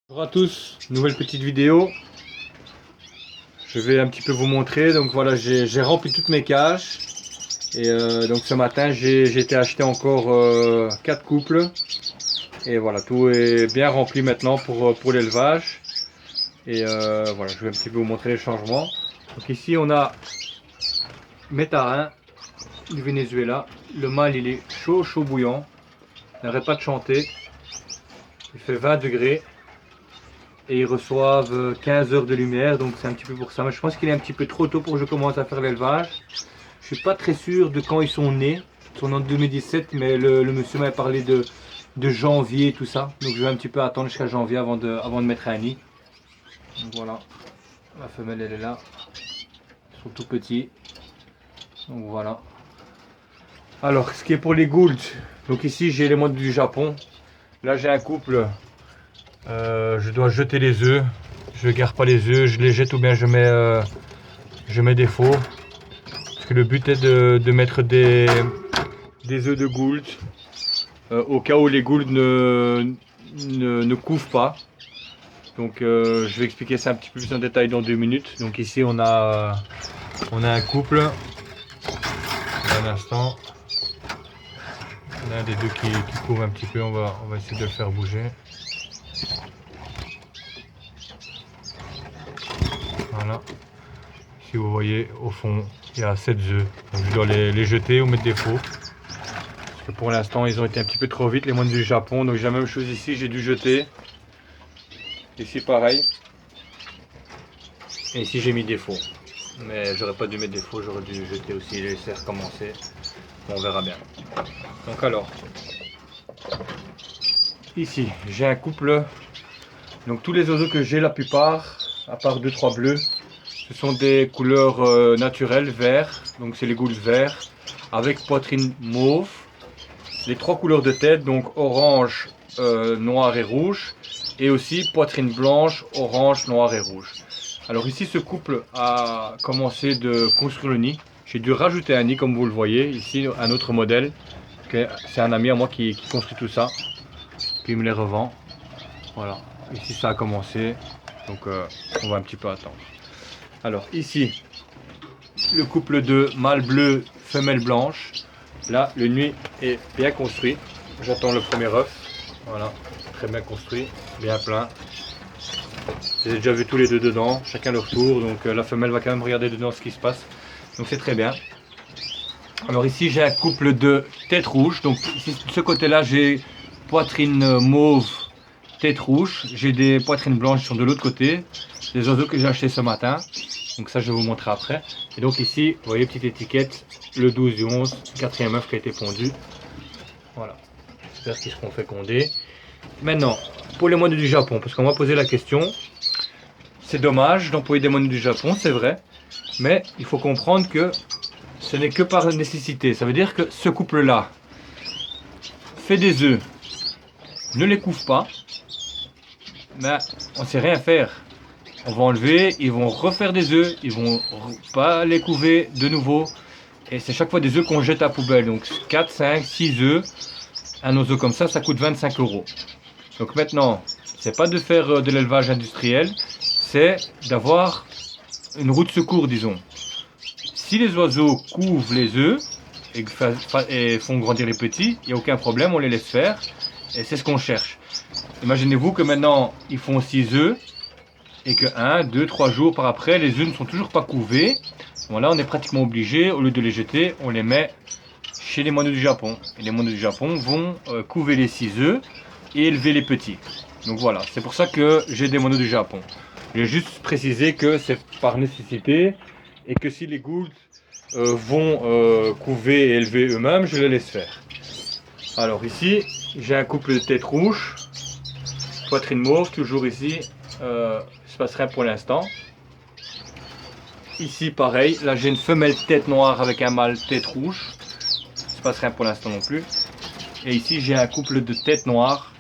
Bonjour à tous, nouvelle petite vidéo. Je vais un petit peu vous montrer. Donc voilà, j'ai rempli toutes mes cages. Et donc ce matin, j'ai été acheter encore 4 couples. Et voilà, tout est bien rempli maintenant pour l'élevage. Et voilà, je vais un petit peu vous montrer les changements. Donc ici, on a Métarin du Venezuela. Le mâle, il est chaud, chaud bouillant. Il n'arrête pas de chanter. Il fait 20 degrés. Et ils reçoivent 15 heures de lumière, donc c'est un petit peu pour ça. Mais je pense qu'il est un petit peu trop tôt pour que je commence à faire l'élevage. Je suis pas très sûr de quand ils sont nés. Ils sont en 2017, mais le monsieur m'avait parlé de janvier et tout ça. Donc je vais un petit peu attendre jusqu'à janvier avant de mettre un nid. Donc voilà, la femelle elle est là. Ils sont tout petits. Donc voilà. Alors, ce qui est pour les goulds, donc ici j'ai les modes du Japon. Là j'ai un couple. Je dois jeter les œufs. Je garde pas les œufs, je les jette ou bien je mets des faux. Parce que le but est de mettre des œufs de gould au cas où les goulds ne couvent pas. Donc je vais expliquer ça un petit peu plus en détail dans 2 minutes. Donc ici on a un couple. Un instant. On a un des deux qui couvre un petit peu, on va essayer de le faire bouger. Voilà. Si vous voyez au fond, il y a 7 œufs. Donc je dois les jeter ou mettre des faux. Parce que pour l'instant, ils ont été un petit peu trop vite, les moines du Japon. Donc j'ai la même chose ici, j'ai dû jeter. Ici pareil. Et ici j'ai mis des faux. Mais j'aurais pas dû mettre des faux, j'aurais dû jeter aussi et laisser recommencer. On verra bien. Donc alors, ici j'ai un couple. Donc tous les oiseaux que j'ai, la plupart, à part 2-3 bleus, ce sont des couleurs naturelles, vert. Donc c'est les goulds verts, avec poitrine mauve. Les 3 couleurs de tête, donc orange, noir et rouge. Et aussi poitrine blanche, orange, noir et rouge. Alors ici ce couple a commencé de construire le nid. J'ai dû rajouter un nid comme vous le voyez. Ici un autre modèle. C'est un ami à moi qui construit tout ça. Puis il me les revend. Voilà. Ici ça a commencé. Donc on va un petit peu attendre. Alors ici le couple de mâle bleu, femelle blanche. Là le nid est bien construit. J'attends le premier œuf. Voilà. Très bien construit. Bien plein. J'ai déjà vu tous les deux dedans, chacun leur tour, donc la femelle va quand même regarder dedans ce qui se passe. Donc c'est très bien. Alors ici j'ai un couple de tête rouge, donc ici, de ce côté là j'ai poitrine mauve, tête rouge. J'ai des poitrines blanches qui sont de l'autre côté, des oiseaux que j'ai achetés ce matin. Donc ça je vais vous montrer après. Et donc ici, vous voyez petite étiquette, le 12 du 11, 4e œuf qui a été pondu. Voilà, j'espère qu'ils seront fécondés. Maintenant, pour les moines du Japon, parce qu'on m'a posé la question. C'est dommage d'employer des moines du Japon, c'est vrai, mais il faut comprendre que ce n'est que par nécessité. Ça veut dire que ce couple-là fait des œufs, ne les couvre pas, mais on ne sait rien faire. On va enlever, ils vont refaire des œufs, ils vont pas les couver de nouveau, et c'est chaque fois des œufs qu'on jette à la poubelle. Donc 4, 5, 6 œufs, un oiseau comme ça coûte 25 €. Donc maintenant, c'est pas de faire de l'élevage industriel, c'est d'avoir une roue de secours, disons. Si les oiseaux couvent les œufs et font grandir les petits, il n'y a aucun problème, on les laisse faire. Et c'est ce qu'on cherche. Imaginez-vous que maintenant, ils font 6 œufs et que 1, 2, 3 jours par après, les œufs ne sont toujours pas couvés. Bon, là, on est pratiquement obligé, au lieu de les jeter, on les met chez les moineaux du Japon. Et les moineaux du Japon vont couver les 6 œufs et élever les petits. Donc voilà, c'est pour ça que j'ai des moineaux du Japon. Je vais juste préciser que c'est par nécessité et que si les goulds vont couver et élever eux-mêmes, je les laisse faire. Alors ici, j'ai un couple de tête rouge, poitrine mauve, toujours ici, il ne se passe rien pour l'instant. Ici pareil, là j'ai une femelle tête noire avec un mâle tête rouge, il ne se passe rien pour l'instant non plus. Et ici j'ai un couple de tête noire,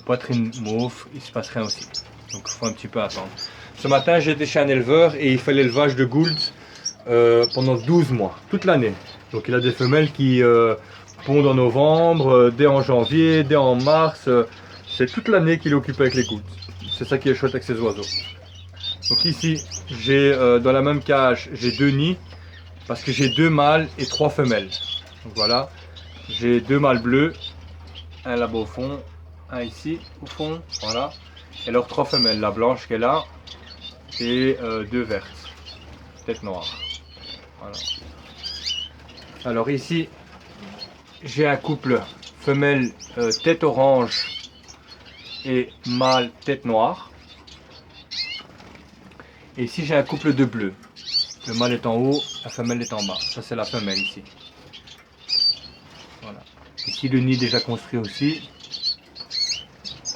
poitrine mauve, il ne se passe rien aussi. Donc il faut un petit peu attendre. Ce matin j'étais chez un éleveur et il fait l'élevage de gould pendant 12 mois, toute l'année. Donc il a des femelles qui pondent en novembre, des en janvier, des en mars. c'est toute l'année qu'il est occupé avec les gouttes. C'est ça qui est chouette avec ces oiseaux. Donc ici, j'ai dans la même cage, j'ai 2 nids parce que j'ai 2 mâles et 3 femelles. Donc voilà, j'ai 2 mâles bleus, un là-bas au fond, un ici au fond, voilà. Et alors 3 femelles, la blanche qui est là et 2 vertes, tête noire. Voilà. Alors ici, j'ai un couple femelle tête orange et mâle tête noire. Et ici j'ai un couple de bleus. Le mâle est en haut, la femelle est en bas. Ça c'est la femelle ici. Voilà. Ici le nid déjà construit aussi.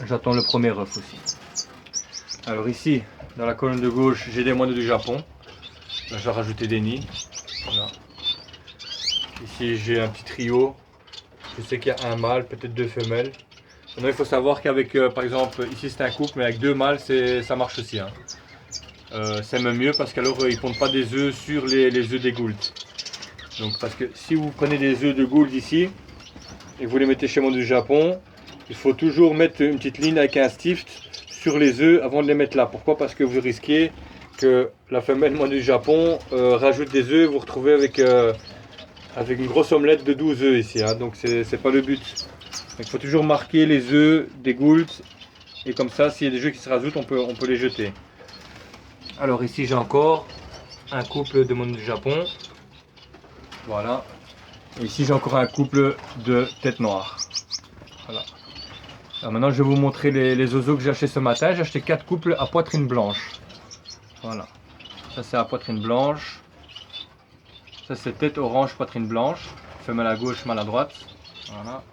J'attends le premier œuf aussi. Alors ici, dans la colonne de gauche, j'ai des moineaux du Japon. Là, je vais rajouter des nids. Voilà. Ici j'ai un petit trio. Je sais qu'il y a un mâle, peut-être 2 femelles. Maintenant il faut savoir qu'avec, par exemple, ici c'est un couple, mais avec 2 mâles ça marche aussi. Hein. C'est même mieux parce qu'alors ils ne pondent pas des œufs sur les œufs des goulds. Donc parce que si vous prenez des œufs de gould ici et que vous les mettez chez moi du Japon, il faut toujours mettre une petite ligne avec un stift sur les œufs avant de les mettre là. Pourquoi? Parce que vous risquez que la femelle moi du Japon rajoute des œufs et vous vous retrouvez avec une grosse omelette de 12 œufs ici. Hein. Donc c'est pas le but. Donc, il faut toujours marquer les œufs des goulds et comme ça s'il y a des œufs qui se rajoutent on peut les jeter. Alors ici j'ai encore un couple de moineaux du Japon. Voilà. Et ici j'ai encore un couple de têtes noires. Voilà. Alors maintenant je vais vous montrer les oiseaux que j'ai achetés ce matin. J'ai acheté 4 couples à poitrine blanche. Voilà. Ça c'est à poitrine blanche. Ça c'est tête orange, poitrine blanche. Femelle à gauche, mâle à droite. Voilà.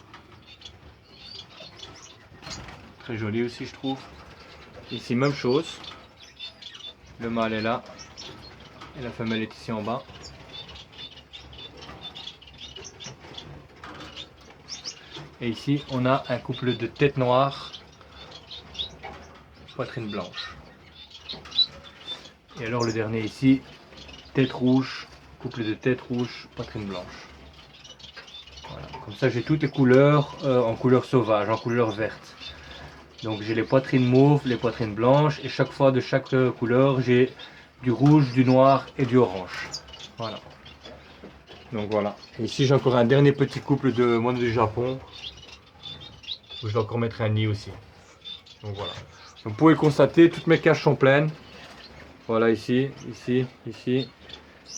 Très joli aussi je trouve. Ici même chose. Le mâle est là. Et la femelle est ici en bas. Et ici, on a un couple de têtes noires, poitrine blanche. Et alors le dernier ici, tête rouge, couple de têtes rouges, poitrine blanche. Voilà. Comme ça, j'ai toutes les couleurs en couleur sauvage, en couleur verte. Donc j'ai les poitrines mauves, les poitrines blanches, et chaque fois de chaque couleur, j'ai du rouge, du noir et du orange. Voilà. Donc voilà. Et ici j'ai encore un dernier petit couple de moineaux du Japon. Où je vais encore mettre un nid aussi. Donc voilà. Donc, vous pouvez le constater, toutes mes cages sont pleines. Voilà ici, ici, ici,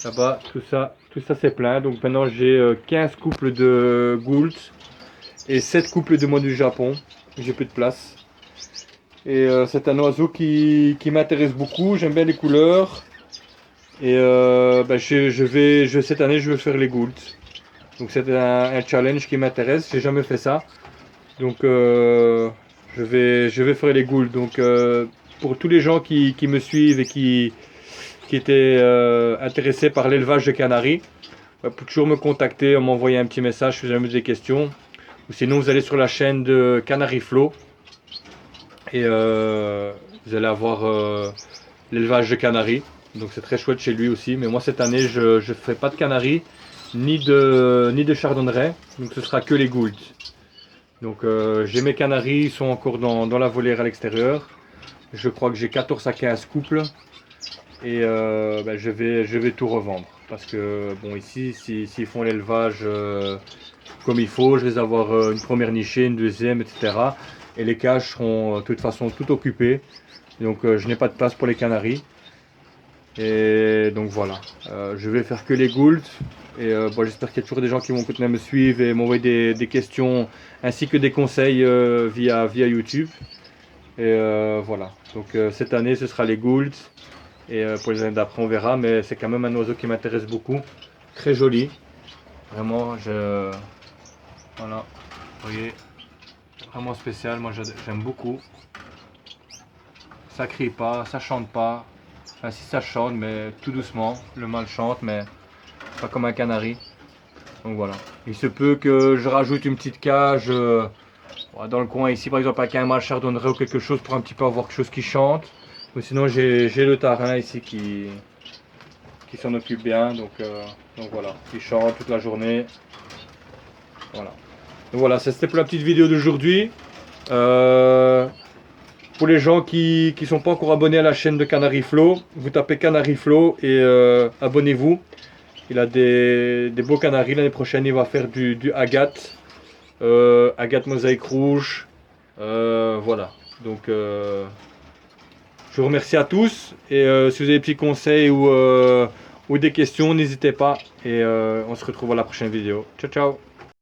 là-bas, tout ça c'est plein. Donc maintenant j'ai 15 couples de goulds et 7 couples de moineaux du Japon. J'ai plus de place. Et c'est un oiseau qui m'intéresse beaucoup. J'aime bien les couleurs. Et cette année je vais faire les goulds. Donc c'est un challenge qui m'intéresse. J'ai jamais fait ça. Donc je vais faire les goulds. Donc pour tous les gens qui me suivent et qui étaient intéressés par l'élevage de canaris, vous pouvez toujours me contacter, m'envoyer un petit message si vous avez des questions. Ou sinon vous allez sur la chaîne de Canary Flow et vous allez avoir l'élevage de canaris. Donc c'est très chouette chez lui aussi. Mais moi cette année je ne ferai pas de canaris ni de chardonneret. Donc ce sera que les goulds. Donc j'ai mes canaris, ils sont encore dans la volière à l'extérieur. Je crois que j'ai 14 à 15 couples. Et je vais tout revendre. Parce que bon ici, s'ils font l'élevage comme il faut, je vais avoir une première nichée, une deuxième, etc. Et les cages seront de toute façon toutes occupées. Donc je n'ai pas de place pour les canaris. Et donc voilà, je vais faire que les goulds. Et j'espère qu'il y a toujours des gens qui vont continuer à me suivre et m'envoyer des questions ainsi que des conseils via YouTube. Et voilà, donc cette année ce sera les goulds. Et pour les années d'après on verra, mais c'est quand même un oiseau qui m'intéresse beaucoup. Très joli, vraiment, voilà, vous voyez, vraiment spécial, moi j'aime beaucoup. Ça crie pas, ça chante pas. Enfin, si ça chante, mais tout doucement. Le mâle chante, mais pas comme un canari. Donc voilà. Il se peut que je rajoute une petite cage dans le coin ici, par exemple avec un mâle chardonneret ou quelque chose pour un petit peu avoir quelque chose qui chante. Ou sinon j'ai le tarin ici qui s'en occupe bien. Donc voilà. Il chante toute la journée. Voilà. Donc voilà, c'était pour la petite vidéo d'aujourd'hui. Pour les gens qui ne sont pas encore abonnés à la chaîne de Canary Flow, vous tapez Canary Flow et abonnez-vous. Il a des beaux canaris. L'année prochaine, il va faire du agate. Agate mosaïque rouge. Voilà. Donc, je vous remercie à tous. Et si vous avez des petits conseils ou des questions, n'hésitez pas. Et on se retrouve à la prochaine vidéo. Ciao, ciao!